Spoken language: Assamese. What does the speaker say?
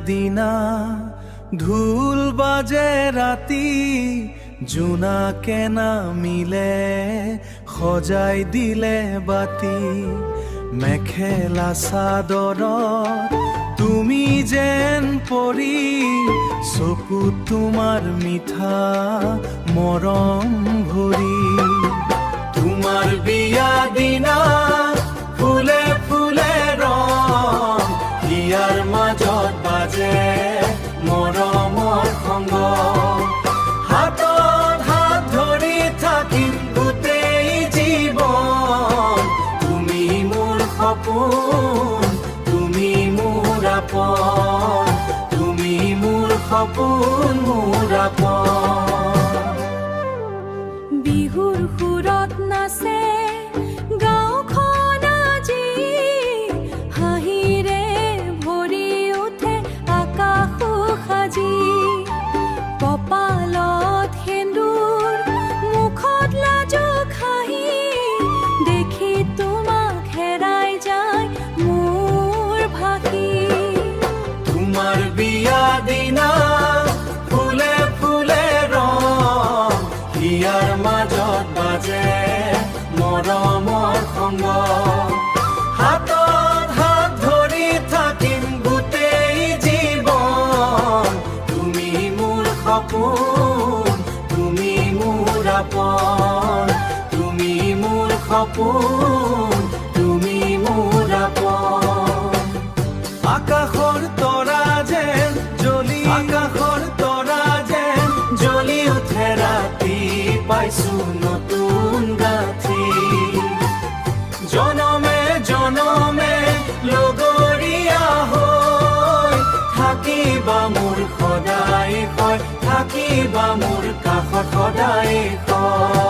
দিনা ঢোল বাজে ৰাতি জোনাকে নামিলে সজাই দিলে বাতি মেখেলা চাদৰত তুমি যেন পৰি চকুত তোমাৰ মিঠা মৰম ভৰি তোমাৰ বিয়া দিনা ফুলে ফুলে ৰং হিয়াৰ মাজত বাজে মৰমৰ সংগ হাতত হাত ধৰি থাকিম গোটেই জীৱন তুমি মোৰ সপোন তুমি মোৰ আপন তুমি মোৰ সপোন মোৰ আপন বিহুৰ সুৰত নাচে গাঁওখন আজি হাঁহিৰে ভৰি উঠে আকাশো সাজি কপালত সেন্দুৰ মুখত লাজুক হাঁহি দেখি তোমাক হেৰাই যায় মোৰ ভাষী তোমাৰ বিয়া দিনা ফুলে ফুলে ৰং হিয়াৰ মাজত বাজে মৰমৰ সংগ হাতত হাত ধৰি থাকিম গোটেই জীৱন তুমি মোৰ সপোন তুমি মোৰ আপন তুমি মোৰ সপোন তুমি মোৰ আপন আকাশৰ তৰা যেন জ্বলি আকাশৰ তৰা যেন জ্বলি উঠে ৰাতি পাইছো নতুন গাঁথি জনমে জনমে লগৰীয়া হৈ থাকিবা মোৰ সদায় কয় থাকিবা মোৰ কাষত সদায় কয়